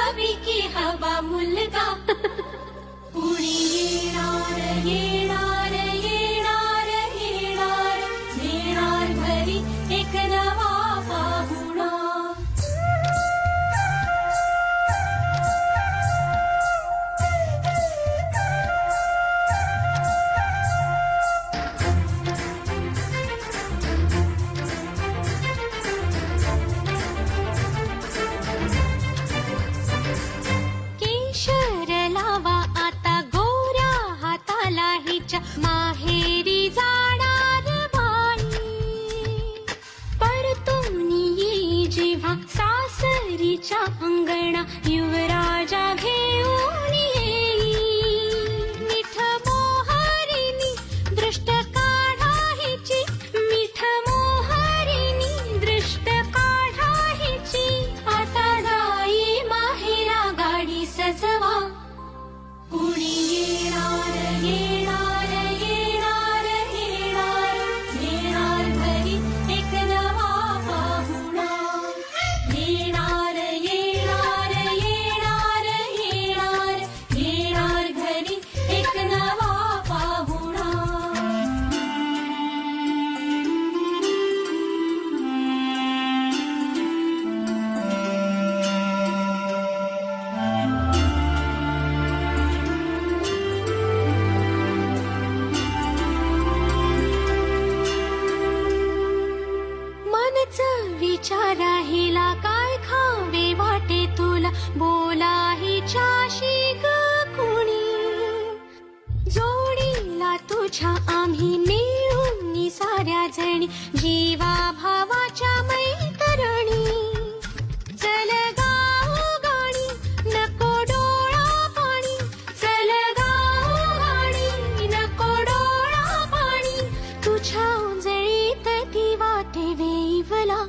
हवी की हवा मुलगा कुणी येणार येणार येणार येणार येणार घरी एक नवा पाहुणा. माहेरी जाणार बाई परतून ये जेव्हा सासरीच्या अंगणा युवराजा घेऊन येई मिठ मोहरिणी दृष्ट काढायची मिठ मोहरिणी दृष्ट काढायची आता जाई माहेरा गाडी सजवा कुणी येणार येणार विचारा हिला काय खावे वाटे तुला बोला हिच्याशी ग कुणी जोडीला तुझ्या आम्ही मिळून साऱ्या जणी जीवा भावाच्या मैत्रिणी चल गाऊ गाणी नको डोळा पाणी चल गाऊ गाणी नको डोळा पाणी तुझ्या उंजळीत ती वाटे वेवला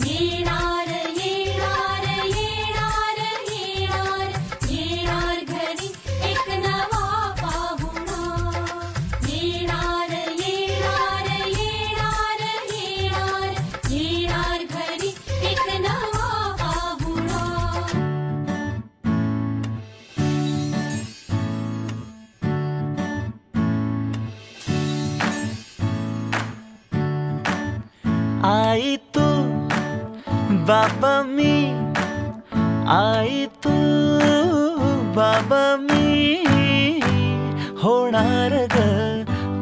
येणार येणार येणार येणार येणार घरी एक नवा पाहुणा येणार येणार येणार येणार येणार घरी एक नवा पाहुणा. आई तू बाबा मी आई तू बाबा मी होणार ग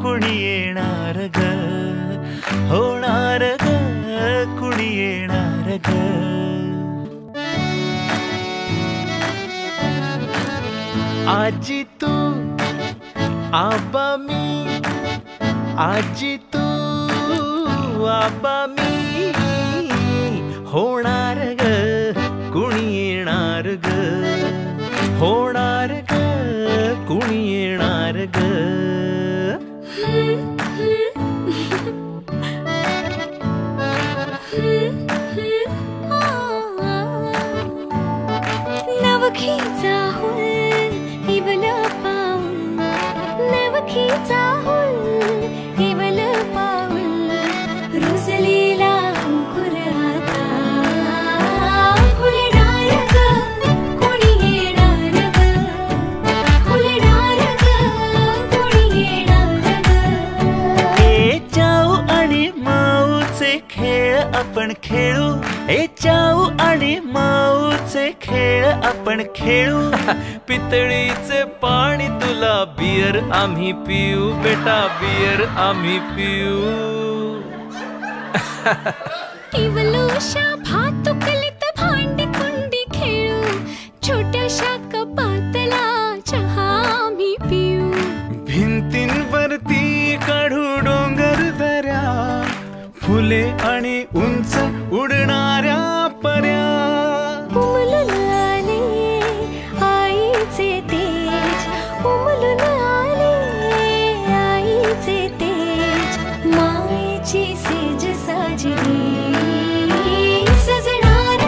कुणी येणार ग होणार ग कुणी येणार ग. आजी तू आबा मी आजी तू आबा मी होणार ग कुणी येणार ग होणार ग कुणी येणार ग. नवखीचा हुल इवल पाऊल नवखीचा हुल इवल पाऊल रुजलेला अंकुर आता फुलणार ग कोणी येणार ग फुलणार ग कोणी येणार ग. ए जाऊ आणि माऊचे खेळ आपण खेळू ए जाऊ आणि माऊचे खेळ आपण खेळू. पितळीचे पाणी तुला बियर आम्ही पिऊ बेटा बियर आम्ही पिऊ. इवलूशा भातुकलीत भांडी कुंडी खेळू छोट्याशा कपातला चहा आम्ही पिऊ. भिंतींवरती काढू डोंगर दऱ्या फुले आणि उंच उडणाऱ्या पर्या. उमलून आले आईचे तेज उमलून आले आईचे तेज मायेची सेज साजली सजणार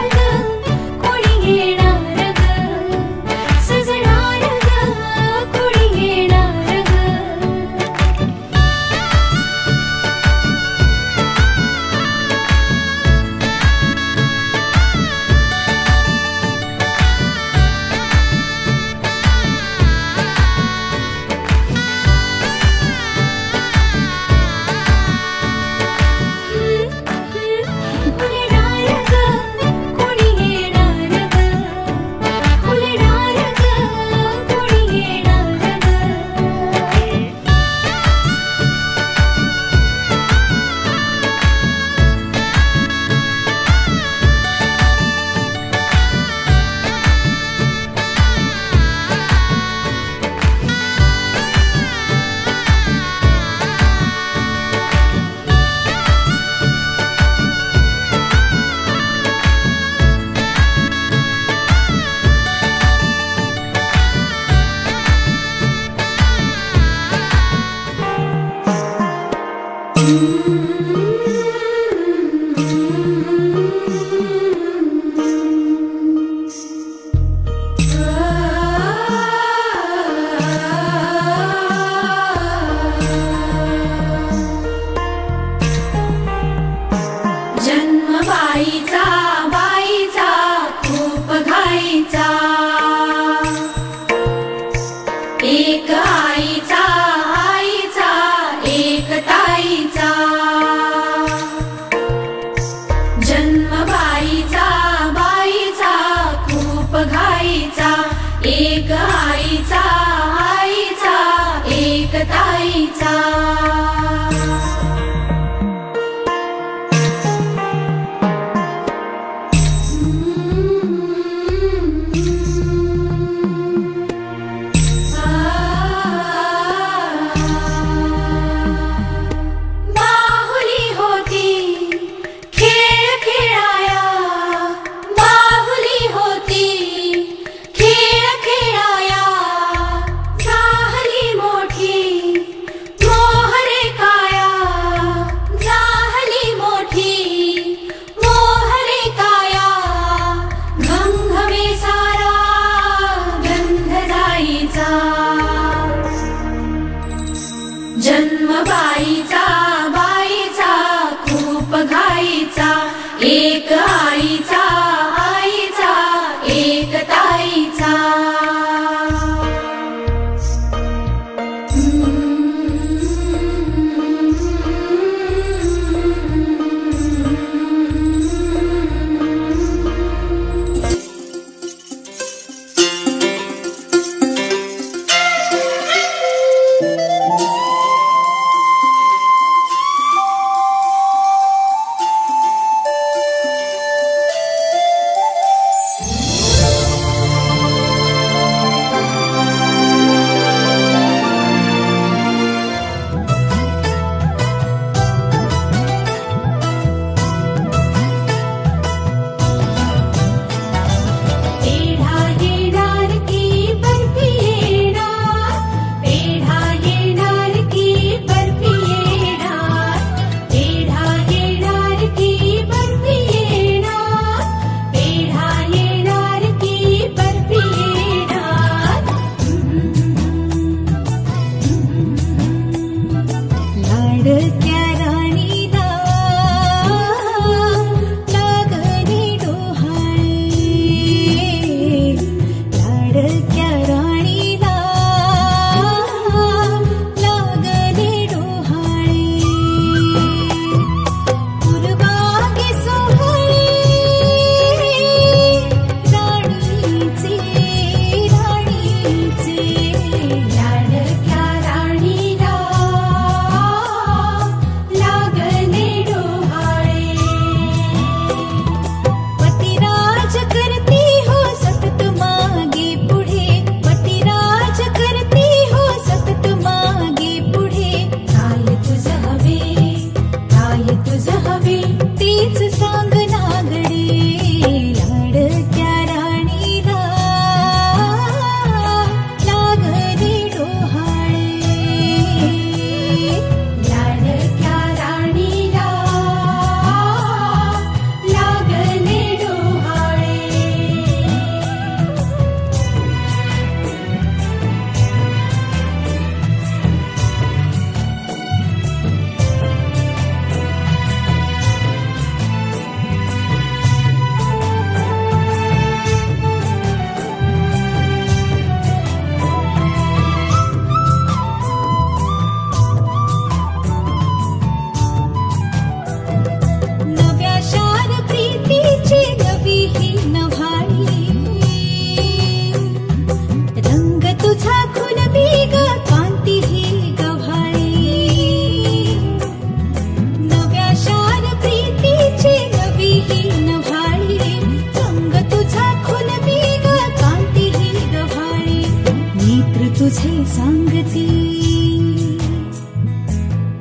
सांगती,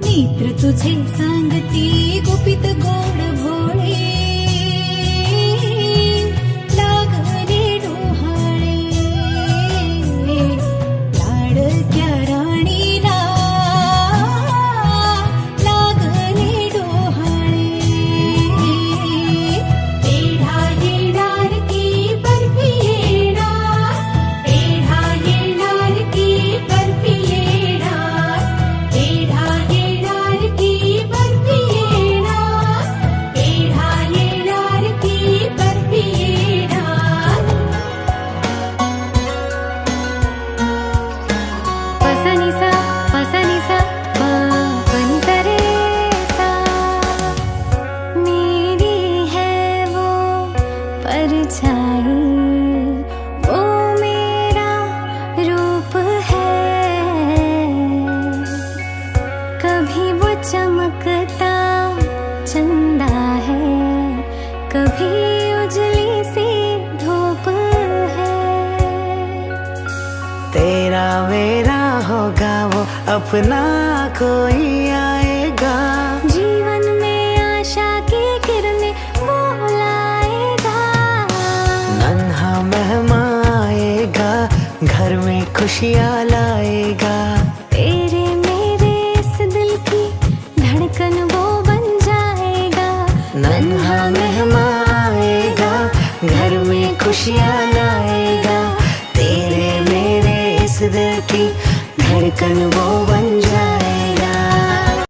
नेत्र तुझे सांगती, गुपित गोड भोळे लागले डोहाळे, लाडक्या राणीला लागले डोहाळे. पेढा येणार की बर्फी येणार, पेढा येणार की बर्फी येणार, पेढा येणार की बर्फी येणार, पेढा येणार की बर्फी येणार. पसनिसा पसनिसा पनिसा रे सा, मेरी है वो परछाई, वो मेरा रूप है. कभी वो चमकता चंदा है, कभी उजली सी धूप है. तेरा मेरा होगा वो अपना कोई आएगा, जीवन में आशा की किरणें वो लाएगा. नन्हा मेहमान आएगा, घर में खुशियाँ लाएगा. तेरे मेरे इस दिल की धड़कन वो बन जाएगा. नन्हा मेहमान आएगा, घर में खुशियाँ लाएगा. तेरे मेरे इस दिल की धड़कन वो बन जाएगा.